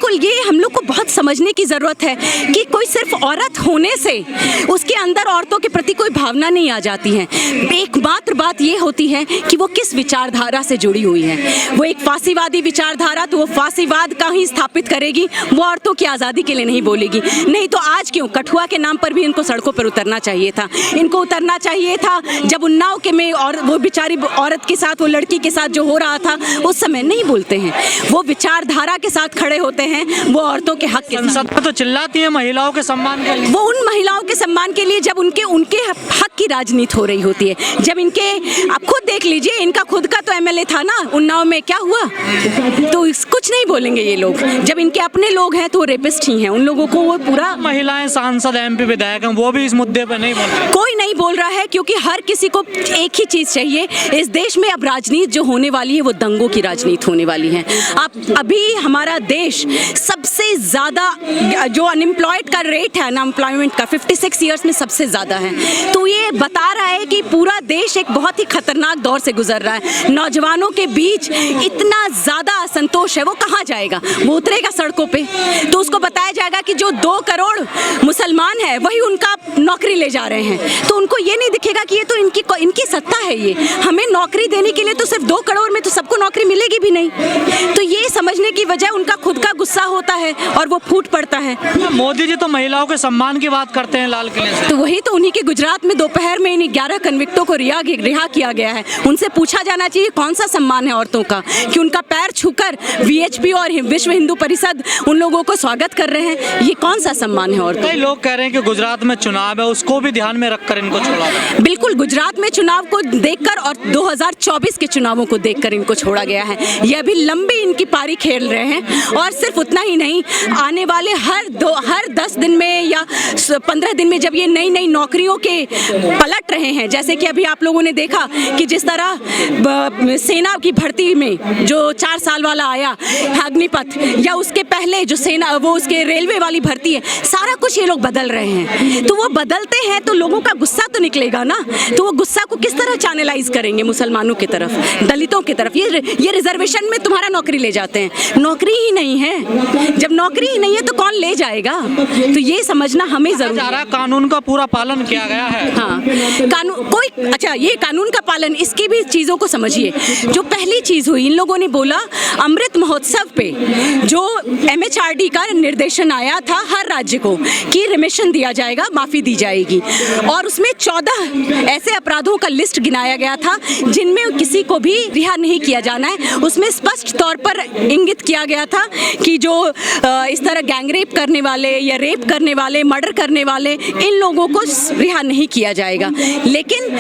बिल्कुल, ये हम लोग को बहुत समझने की ज़रूरत है कि कोई सिर्फ औरत होने से उसके अंदर औरतों के प्रति कोई भावना नहीं आ जाती है। एकमात्र बात ये होती है कि वो किस विचारधारा से जुड़ी हुई है। वो एक फांसीवादी विचारधारा, तो वो फांसीवाद का ही स्थापित करेगी, वो औरतों की आज़ादी के लिए नहीं बोलेगी। नहीं तो आज क्यों कठुआ के नाम पर भी इनको सड़कों पर उतरना चाहिए था। इनको उतरना चाहिए था जब उन्नाव के में और वो बेचारी औरत के साथ, वो लड़की के साथ जो हो रहा था, उस समय नहीं बोलते हैं। वो विचारधारा के साथ खड़े होते हैं, वो औरतों के हक के साथ। संसद पे तो चिल्लाती है महिलाओं के सम्मान के लिए। वो उन महिलाओं के सम्मान के लिए जब उनके हक की राजनीति हो रही होती है। जब इनके, आप खुद देख लीजिए, इनका खुद का तो एमएलए था ना उन्नाव में, क्या हुआ? तो कुछ नहीं बोलेंगे ये लोग। जब इनके अपने लोग हैं तो वो रेपिस्ट ही हैं, उन लोगों को वो पूरा। महिलाएं सांसद, एमपी, विधायक हैं, वो भी इस मुद्दे पर नहीं बोल रहे। कोई नहीं बोल रहा है, क्योंकि हर किसी को एक ही चीज चाहिए। इस देश में अब राजनीति जो होने वाली है वो दंगों की राजनीति होने वाली है। अब अभी हमारा देश सबसे ज्यादा जो अनएम्प्लॉयड का रेट है, अनएम्प्लॉयमेंट का 56 ईयर्स में सबसे ज्यादा है। तो ये बता रहा है कि पूरा देश एक बहुत ही खतरनाक दौर से गुजर रहा है। नौजवानों के बीच इतना ज्यादा असंतोष है, वो कहाँ जाएगा? वो उतरेगा सड़कों पे, तो उसको बताया जाएगा कि जो 2 करोड़ मुसलमान है वही उनका नौकरी ले जा रहे हैं। तो उनको ये नहीं दिखेगा कि ये तो इनकी सत्ता है, ये हमें नौकरी देने के लिए तो सिर्फ 2 करोड़ में तो सबको नौकरी मिलेगी भी नहीं। तो ये समझने की वजह उनका खुद का गुस्सा होता है और वो फूट पड़ता है। मोदी जी तो महिलाओं के सम्मान की बात करते हैं लाल किले से। तो वही तो उन्हीं के गुजरात में दोपहर में इन 11 कन्विक्टों को रिहा किया गया है। उनसे पूछा जाना चाहिए कौन सा सम्मान है औरतों का, कि उनका पैर छूकर वीएचपी और विश्व हिंदू परिषद उन लोगों को स्वागत कर रहे हैं। ये कौन सा सम्मान है औरतों? कई लोग कह रहे हैं कि गुजरात में चुनाव है, उसको भी ध्यान में रखकर इनको छोड़ा गया। बिल्कुल, गुजरात में चुनाव को देखकर और 2024 के चुनावों को देखकर इनको छोड़ा गया है। ये अभी लंबी इनकी पारी खेल रहे हैं। और सिर्फ उतना ही नहीं, आने वाले हर 10 दिन में या 15 दिन में जब ये नई नई नौकरियों के पलट रहे हैं, जैसे कि अभी आप लोगों ने देखा कि जिस तरह सेना की भर्ती में जो 4 साल वाला आया अग्निपथ, या उसके पहले जो सेना वो उसके रेलवे वाली भर्ती है, सारा कुछ ये लोग बदल रहे हैं। तो वो बदलते हैं तो लोगों का गुस्सा तो निकलेगा ना। तो वो गुस्सा को किस तरह चैनलाइज करेंगे मुसलमानों की तरफ, दलितों की तरफ? ये रिजर्वेशन में तुम्हारा नौकरी ले जाते हैं, नौकरी ही नहीं है। जब नौकरी ही नहीं है तो कौन ले जाएगा? तो ये समझना हमें जरूरी है। कानून का पूरा पालन किया गया है। हाँ, ये कानून का पालन, इसकी भी चीजों को समझिए। जो पहली चीज हुई, इन लोगों ने बोला अमृत महोत्सव पे जो एमएचआरडी का निर्देशन आया था हर राज्य को कि रिमिशन दिया जाएगा, माफी दी जाएगी, और उसमें 14 ऐसे अपराधों का लिस्ट गिनाया गया था जिनमें किसी को भी रिहा नहीं किया जाना है। उसमें स्पष्ट तौर पर इंगित किया गया था कि जो इस तरह गैंगरेप करने वाले या रेप करने वाले, मर्डर करने वाले, इन लोगों को रिहा नहीं किया जाएगा। लेकिन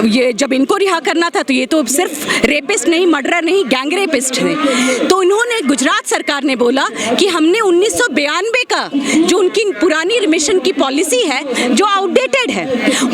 ये जब इनको रिहा करना था तो ये तो सिर्फ रेपिस्ट नहीं, मर्डरर नहीं, गैंगरेपिस्ट थे। तो इन्होंने, गुजरात सरकार ने बोला कि हमने 1992 का जो उनकी पुरानी रिमिशन की पॉलिसी है जो आउटडेटेड है,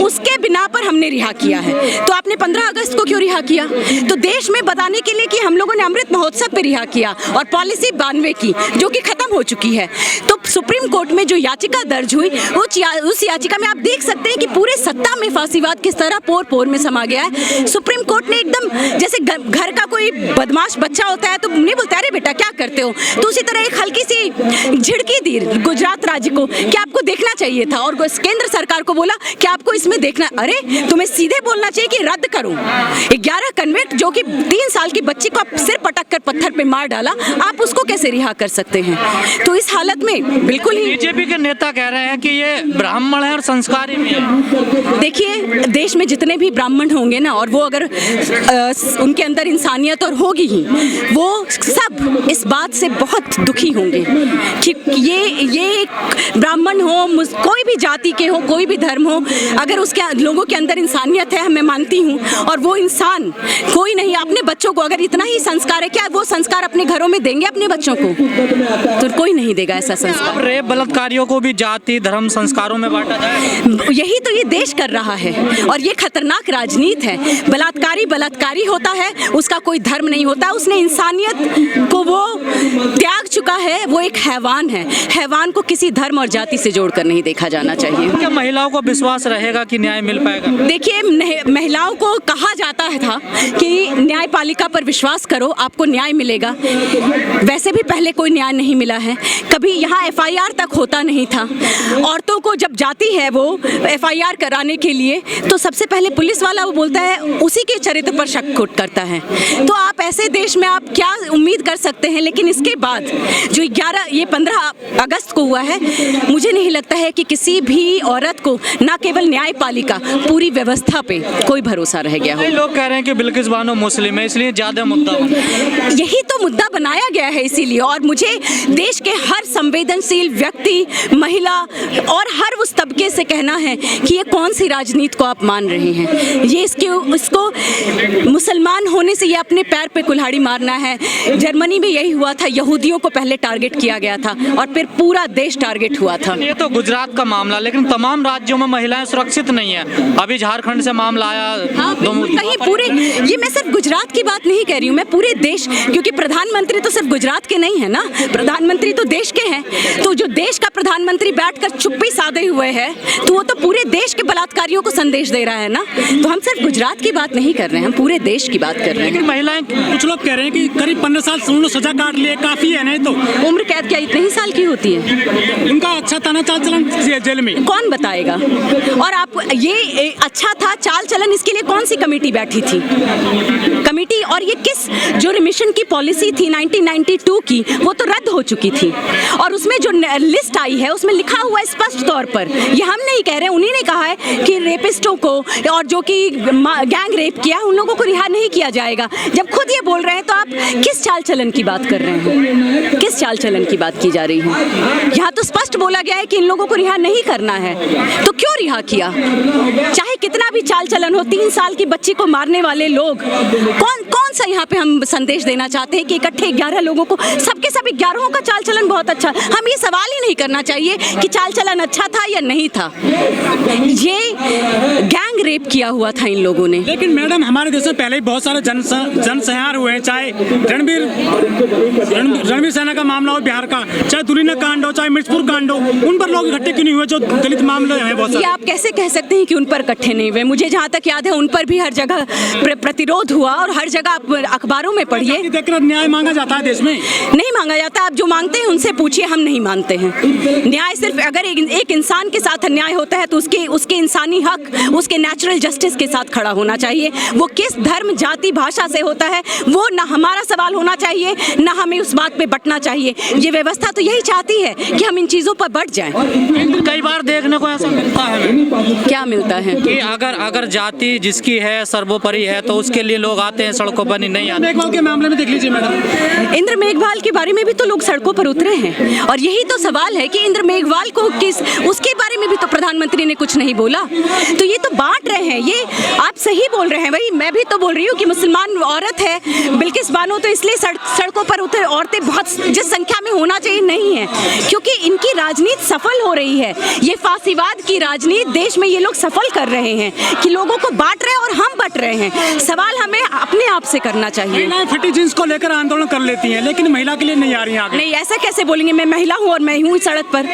उसके बिना पर हमने रिहा किया है। तो आपने 15 अगस्त को क्यों रिहा किया? तो देश में बताने के लिए कि हम लोगों ने अमृत महोत्सव पे रिहा किया, और पॉलिसी 92 की जो कि खत्म हो चुकी है। तो सुप्रीम कोर्ट में जो याचिका दर्ज हुई, उस याचिका में आप देख सकते हैं कि पूरे सत्ता में फांसीवाद किस तरह पोर पोर में समा गया है। सुप्रीम कोर्ट ने एकदम, जैसे घर का कोई बदमाश बच्चा होता है तो नहीं बोलता अरे बेटा क्या करते हो, तो उसी तरह एक हल्की सी झिड़की दी गुजरात राज्य को कि आपको देखना चाहिए था, और केंद्र सरकार को बोला कि आपको इसमें देखना, अरे तुम्हें सीधे बोलना चाहिए कि रद्द करो। 11 कन्विक्ट जो कि 3 साल की बच्ची को आप सिर पटक कर पत्थर पे मार डाला, आप उसको कैसे रिहा कर सकते हैं? तो इस हालत में बिल्कुल ही बीजेपी के नेता कह रहे हैं कि ये ब्राह्मण है और संस्कारी भी है। देखिए, देश में जितने भी ब्राह्मण होंगे ना, और वो अगर उनके अंदर इंसानियत और होगी ही, वो सब इस बात से बहुत दुखी होंगे कि ये ब्राह्मण हो, कोई भी जाति के हो, कोई भी धर्म हो, अगर उसके लोगों के अंदर इंसानियत है, मैं मानती हूँ, और वो इंसान कोई नहीं, अपने बच्चों को अगर इतना ही संस्कार है, क्या वो संस्कार अपने घरों में देंगे अपने बच्चों को? तो कोई नहीं देगा ऐसा संस्कार। रेप बलात्कारियों को भी जाति धर्म संस्कारों में बांटा जाए। यही तो ये देश कर रहा है और ये खतरनाक राजनीति है। बलात्कारी होता है, उसका कोई धर्म नहीं होता, उसने इंसानियत को वो त्याग चुका है, वो एक हैवान है। हैवान को किसी धर्म और जाति से जोड़कर नहीं देखा जाना चाहिए। क्या महिलाओं को विश्वास रहेगा कि न्याय मिल पाएगा? देखिए, महिलाओं को कहा जाता था कि न्यायपालिका पर विश्वास करो, आपको न्याय मिलेगा। वैसे भी पहले कोई न्याय नहीं मिला है, कभी यहाँ FIR तक होता नहीं था। औरतों को जब जाती है वो FIR कराने के लिए, तो सबसे पहले पुलिस वाला वो बोलता है, उसी के चरित्र पर शक करता है। तो आप ऐसे देश में आप क्या उम्मीद कर सकते हैं? लेकिन इसके बाद जो 15 अगस्त को हुआ है, मुझे नहीं लगता है कि किसी भी औरत को, ना केवल न्यायपालिका, पूरी व्यवस्था पे कोई भरोसा रह गया हो। लोग कह रहे हैं कि बिल्किस बानो मुस्लिम है, इसलिए ज्यादा मुद्दा यही तो मुद्दा बनाया गया है इसीलिए। और मुझे देश के हर संवेदनशील व्यक्ति, महिला और हर उस तबके से कहना है कि ये कौन सी राजनीति को आप मान रहे हैं। ये इसको मुसलमान होने से ये अपने पैर पे कुल्हाड़ी मारना है। जर्मनी में यही हुआ था, यहूदियों को पहले टारगेट किया गया था और फिर पूरा देश टारगेट हुआ था। ये तो गुजरात का मामला, लेकिन तमाम राज्यों में महिलाएं सुरक्षित नहीं है। अभी झारखंड से मामला आया। हाँ, कहीं पूरे, ये मैं सिर्फ गुजरात की बात नहीं कह रही हूँ, मैं पूरे देश, क्योंकि प्रधानमंत्री तो सिर्फ गुजरात के नहीं है ना, प्रधानमंत्री तो देश के हैं। तो जो देश का प्रधानमंत्री बैठकर चुप्पी साधे हुए है, तो वो तो पूरे देश के बलात्कारियों को संदेश दे रहा है ना। तो हम सिर्फ गुजरात की बात नहीं कर रहे हैं, हम पूरे देश की बात कर रहे हैं। लेकिन महिलाएं, कुछ लोग कह रहे हैं कि करीब 15 साल उन्होंने सजा काट लिए, काफी है नहीं तो उम्र कैद क्या इतने ही साल की होती है? उनका अच्छा था ना चाल चलन जेल में, कौन बताएगा? और आप ये अच्छा था चाल चलन, इसके लिए कौन सी कमेटी बैठी थी? कमेटी, और ये किस, जो रिमिशन की पॉलिसी थी 1992 की, वो तो रद्द हो चुकी थी। और उसमें जो लिस्ट आई है उसमें लिखा हुआ है स्पष्ट तौर पर, ये हम नहीं कह रहे, उन्हीं ने कहा है कि रेपिस्टों को और जो कि गैंग रेप किया उन लोगों को रिहा नहीं किया जाएगा। जब खुद ये बोल रहे हैं तो आप किस चाल चलन की बात कर रहे हैं? किस चाल चलन की बात की जा रही है? यहाँ तो स्पष्ट बोला गया है कि इन लोगों को रिहा नहीं करना है, तो क्यों रिहा किया? चाहे कितना भी चाल चलन हो, 3 साल की बच्ची को मारने वाले लोग, कौन सा यहाँ पे हम संदेश देना चाहते हैं कि इकट्ठे 11 लोगों को, सबके सब 11 का चाल चलन बहुत अच्छा। हम ये सवाल ही नहीं करना चाहिए कि चाल चलन अच्छा था या नहीं था। ये गैंग रेप किया हुआ था इन लोगों ने। लेकिन मैडम, हमारे देश में पहले ही बहुत सारे जनसंहार हुए हैं, चाहे रणवीर सेना का मामला हो बिहार का, चाहे दुलीना कांड हो, चाहे मिर्चपुर कांड हो, उन पर लोग इकट्ठे क्यों नहीं हुए? जो दलित मामले हैं बहुत सारे। ये आप कैसे कह सकते हैं कि उन पर इकट्ठे नहीं हुए? मुझे जहाँ तक याद है उन पर भी हर जगह प्रतिरोध हुआ और हर जगह आप अखबारों में पढ़िए, देखकर न्याय मांगा जाता है देश में। नहीं मांगा जाता। आप जो मांगते हैं उनसे पूछिए, हम नहीं मानते हैं न्याय। सिर्फ अगर एक इंसान के साथ अन्याय होता है तो उसके इंसानी हक, उसके नेचुरल जस्टिस के साथ खड़ा होना चाहिए। वो किस धर्म, जाति, भाषा से होता है वो ना हमारा सवाल होना चाहिए, ना हमें उस बात पे बंटना चाहिए। ये व्यवस्था तो यही चाहती है कि हम इन चीजों पर बंट जाएं। कई बार देखने को ऐसा मिलता है, क्या मिलता है कि अगर जाति जिसकी है सर्वोपरि है तो उसके लिए लोग आते हैं सड़कों पर, नहीं आते। मेघवाल के मामले में देख लीजिए मैडम, इंद्र मेघवाल के बारे में भी तो लोग सड़कों पर उतरे हैं और यही तो सवाल है कि इंद्र मेघवाल को उसके बारे में भी तो प्रधानमंत्री ने कुछ नहीं बोला। तो ये तो बांट रहे हैं। ये आप सही बोल रहे हैं भाई, मैं भी तो बोल रही हूँ कि मुसलमान औरत है बिल्किस बानो, तो इसलिए सड़कों पर उतरे औरतें बहुत जिस संख्या में होना चाहिए नहीं है, क्योंकि इनकी राजनीति सफल हो रही है। ये फासीवाद की राजनीति देश में ये लोग सफल कर रहे हैं कि लोगों को बांट रहे हैं और हम बट रहे हैं। सवाल हमें अपने आप से करना चाहिए। महिलाएं फटी जींस को लेकर आंदोलन कर लेती हैं, लेकिन महिला के लिए नहीं आ रही आगे। नहीं, ऐसा कैसे बोलेंगे? मैं महिला हूँ और मैं हूँ सड़क पर।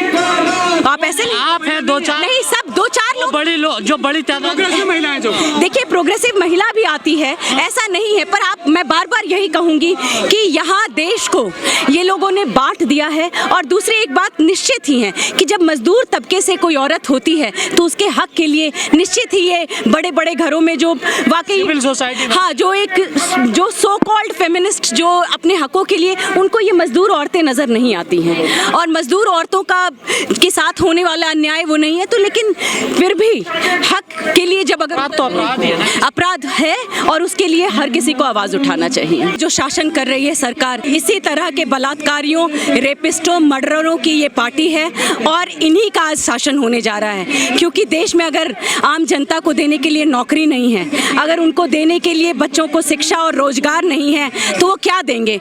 आप ऐसे नहीं, आप हैं 2-4 नहीं, सब 2-4 लोग, जो बड़ी तादाद में महिलाएं जो, देखिए प्रोग्रेसिव महिला भी आती है, ऐसा नहीं है, पर मैं बार बार यही कहूंगी कि यहाँ देश को ये लोगों ने बांट दिया है। और दूसरी एक बात निश्चित ही है कि जब मजदूर तबके से कोई औरत होती है तो उसके हक के लिए निश्चित ही ये बड़े बड़े घरों में जो वाकई सिविल सोसाइटी, हाँ, जो सो कॉल्ड फेमिनिस्ट जो अपने हकों के लिए, उनको ये मजदूर औरतें नजर नहीं आती हैं और मजदूर औरतों के साथ होने वाला अन्याय वो नहीं है। तो लेकिन फिर फिर भी हक के लिए जब अगर अपराध तो अपराध ही है ना। अपराध है और उसके लिए हर किसी को आवाज उठाना चाहिए। जो शासन कर रही है सरकार, इसी तरह के बलात्कारियों, रेपिस्टों, मर्डरों की ये पार्टी है और इन्हीं का आज शासन होने जा रहा है। क्योंकि देश में अगर आम जनता को देने के लिए नौकरी नहीं है, अगर उनको देने के लिए बच्चों को शिक्षा और रोजगार नहीं है, तो वो क्या देंगे?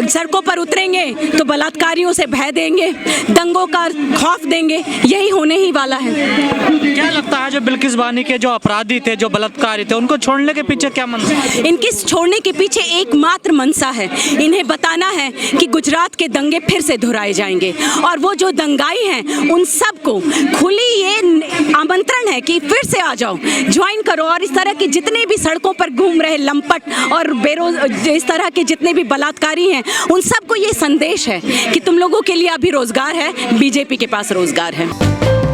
सड़कों पर उतरेंगे तो बलात्कारियों से भय देंगे, दंगों का खौफ देंगे, यही होने ही वाला है। क्या लगता है जो बिल्किस बानी के जो अपराधी थे, जो बलात्कारी थे, उनको छोड़ने के पीछे क्या मंशा है? इनकी छोड़ने के पीछे एकमात्र मंशा है, इन्हें बताना है कि गुजरात के दंगे फिर से दोहराए जाएंगे और वो जो दंगाई हैं उन सबको खुली ये आमंत्रण है कि फिर से आ जाओ, ज्वाइन करो। और इस तरह के जितने भी सड़कों पर घूम रहे लंपट और इस तरह के जितने भी बलात्कारी हैं, उन सबको ये संदेश है कि तुम लोगों के लिए अभी रोजगार है, बीजेपी के पास रोजगार है।